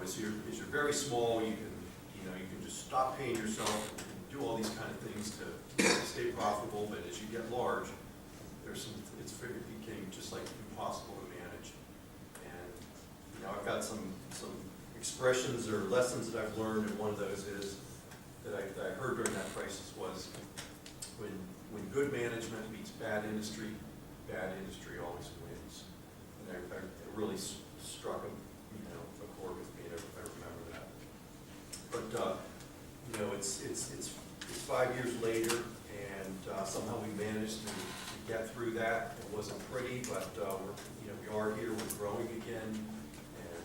as you're very small, you can just stop paying yourself and do all these kind of things to stay profitable. But as you get large, it became just like impossible to manage. And I've got some expressions or lessons that I've learned, and one of those is that I heard during that crisis was when good management meets bad industry always wins. And it really struck a chord with me. I remember that. But it's 5 years later, and somehow we managed to get through that. It wasn't pretty, but we are here. We're growing again, and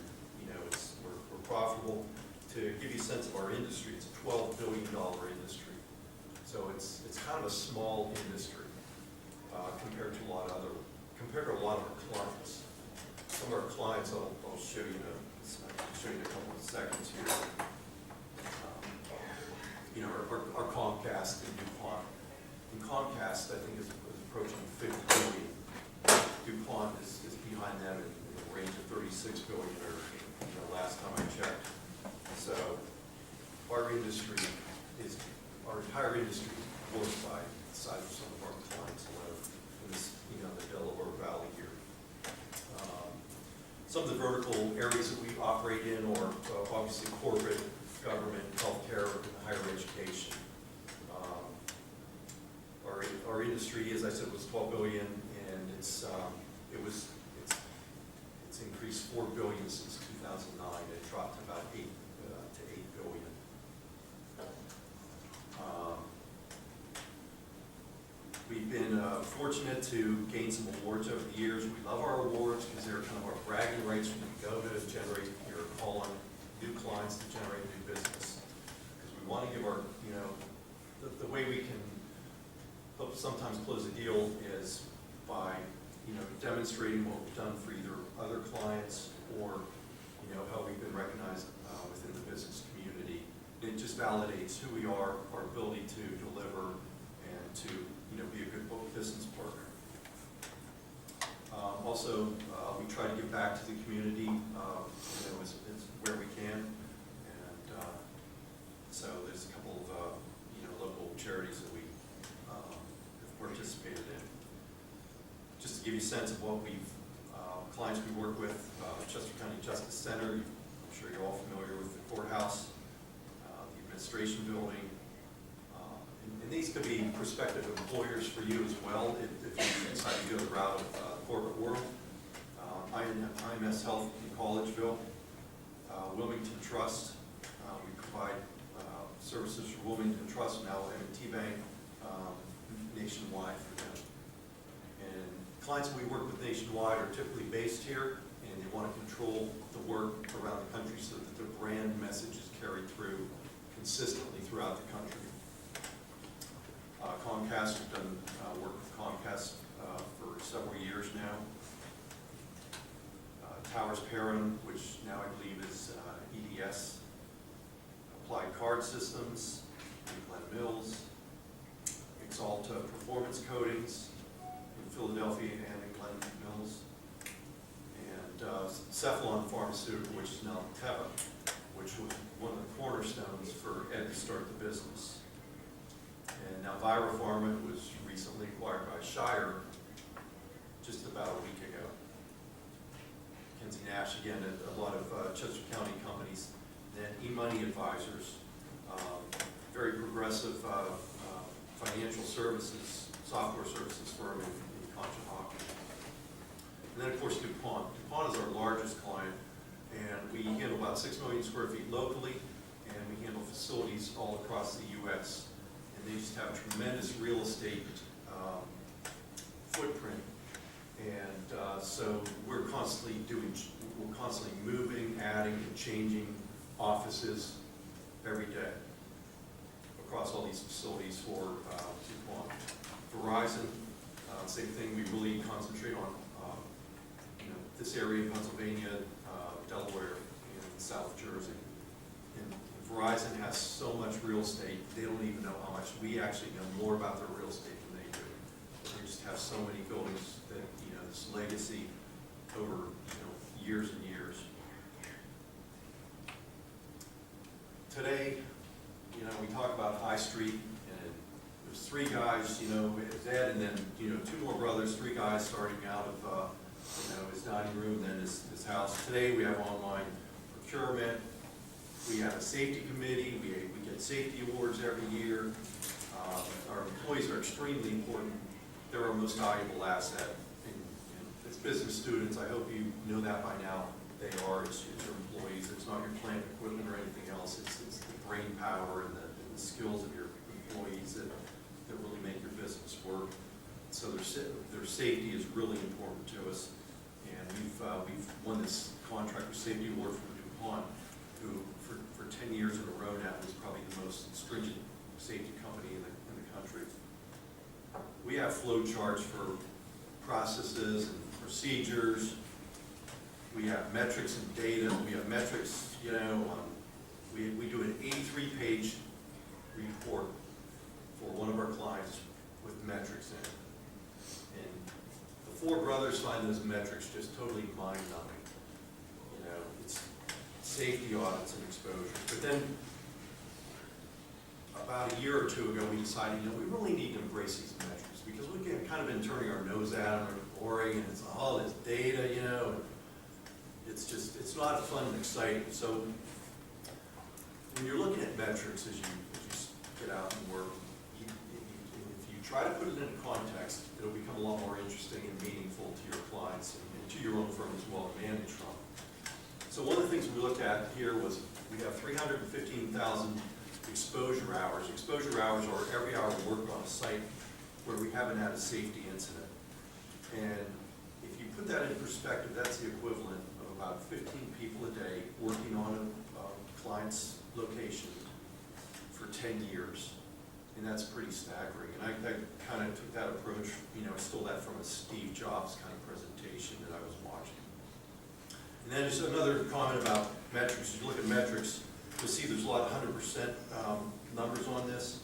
we're profitable. To give you a sense of our industry, it's a $12 billion industry. So it's kind of a small industry compared to a lot of our clients. Some of our clients, I'll show you in a couple of seconds here. Our Comcast and DuPont. And Comcast, I think, is approaching 50 billion. DuPont is behind them in the range of 36 billion, or last time I checked. So our entire industry is dwarfed by the size of some of our clients alone in this, the Delaware Valley here. Some of the vertical areas that we operate in are obviously corporate, government, healthcare, and higher education. Our industry, as I said, was 12 billion, and it's increased 4 billion since 2009. It dropped to about 8 billion. We've been fortunate to gain some awards over the years. We love our awards because they're kind of our bragging rights when we go to generate or call on new clients to generate new business. Because we want to give our, the way we can sometimes close a deal is by, demonstrating what we've done for either other clients or, how we've been recognized within the business community. It just validates who we are, our ability to deliver, and to, be a good business partner. Also, we try to give back to the community, as where we can. And so there's a couple of, local charities that we have participated in. Just to give you a sense of what clients we work with, Chester County Justice Center, I'm sure you're all familiar with the courthouse, the administration building, and these could be prospective employers for you as well if you decide to go the route of the corporate world. IMS Health in Collegeville, Wilmington Trust, we provide services for Wilmington Trust, now M&T Bank, nationwide for them. And clients we work with nationwide are typically based here, and they want to control the work around the country so that their brand message is carried through consistently throughout the country. Comcast, we've done work with Comcast for several years now. Towers Perrin, which now I believe is EDS. Applied Card Systems, Glen Mills. Exalta Performance Coatings in Philadelphia and in Glen Mills. And Cephalon Pharmaceutical, which is now Teva, which was one of the cornerstones for Ed to start the business. And now ViraPharma was recently acquired by Shire just about a week ago. Kenzie Nash, again, a lot of Chester County companies. Then eMoney Advisors, very progressive financial services, software services firm in Conshohocken. And then, of course, DuPont. DuPont is our largest client, and we handle about 6 million square feet locally, and we handle facilities all across the U.S. And they just have tremendous real estate footprint. And so we're constantly moving, adding, and changing offices every day across all these facilities for DuPont. Verizon, same thing. We really concentrate on this area, Pennsylvania, Delaware, and South Jersey. And Verizon has so much real estate, they don't even know how much. We actually know more about their real estate than they do. They just have so many buildings that, this legacy over, years and years. today, you know, we talk about High Street, and there's three guys, you know, his dad, and then, you know, two more brothers, three guys starting out of, you know, his dining room, then his house. Today, we have online procurement, we have a safety committee, we get safety awards every year. Our employees are extremely important. They're our most valuable asset. And as business students, I hope you know that by now. They are, it's your employees. It's not your plant equipment or anything else. It's the brain power and the skills of your employees that really make your business work. So their safety is really important to us. And we've won this contract with safety award from DuPont, who for 10 years in a row now is probably the most stringent safety company in the country. We have flow charts for processes and procedures. We have metrics and data. We have metrics, you know, we do an 83-page report for one of our clients with metrics in it. And the four brothers find those metrics just totally mind-numbing. You know, it's safety audits and exposure. But then, about a year or two ago, we decided, you know, we really need to embrace these metrics because we've kind of been turning our nose at them, or boring, and it's all this data, you know. It's not fun and exciting. So when you're looking at metrics as you get out and work, if you try to put it into context, it'll become a lot more interesting and meaningful to your clients and to your own firm as well to manage from. So one of the things we looked at here was we have 315,000 exposure hours. Exposure hours are every hour worked on a site where we haven't had a safety incident. And if you put that in perspective, that's the equivalent of about 15 people a day working on a client's location for 10 years. And that's pretty staggering. And I kind of took that approach, you know, I stole that from a Steve Jobs kind of presentation that I was watching. And then just another comment about metrics. If you look at metrics, you'll see there's a lot of 100% numbers on this.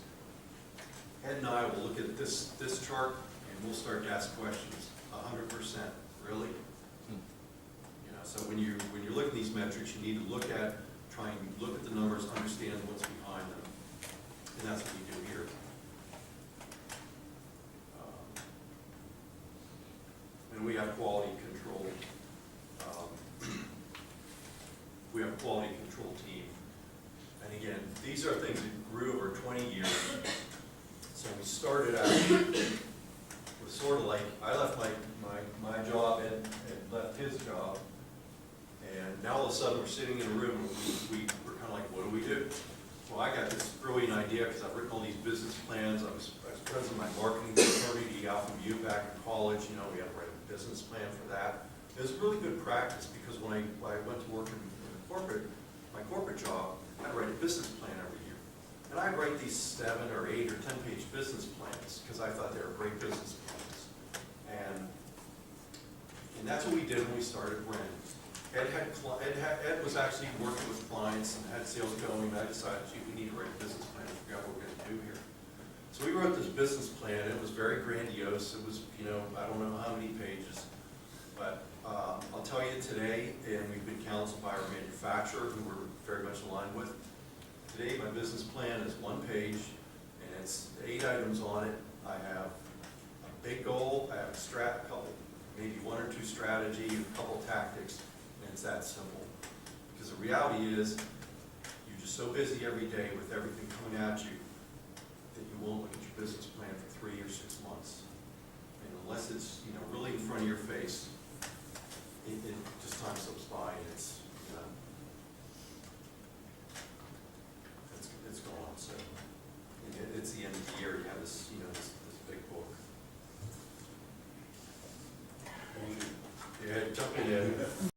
Ed and I will look at this chart and we'll start to ask questions. 100%, really? You know, so when you look at these metrics, you need to try and look at the numbers, understand what's behind them, and that's what we do here. And we have quality control. We have a quality control team. And again, these are things that grew over 20 years. So we started out with sort of like, I left my job and left his job. And now all of a sudden we're sitting in a room and we were kind of like, what do we do? Well, I got this brilliant idea because I've written all these business plans. I was president of my marketing fraternity out from U back in college. You know, we had to write a business plan for that. It was really good practice because when I went to work in my corporate job, I'd write a business plan every year. And I'd write these 7 or 8 or 10-page business plans because I thought they were great business plans. And that's what we did when we started Brennan. Ed was actually working with clients and had sales going, and I decided, gee, we need to write a business plan and figure out what we're going to do here. So we wrote this business plan. It was very grandiose. It was, you know, I don't know how many pages, but I'll tell you today, and we've been counseled by our manufacturer, who we're very much aligned with. Today, my business plan is 1 page, and it's 8 items on it. I have a big goal, I have a couple, maybe 1 or 2 strategy, a couple tactics, and it's that simple. Because the reality is, you're just so busy every day with everything coming at you that you won't look at your business plan for 3 or 6 months. And unless it's, you know, really in front of your face, it just time slips by and it's, you know, it's gone. So it's the end of the year. You have this, you know, this big book. Yeah, jump in.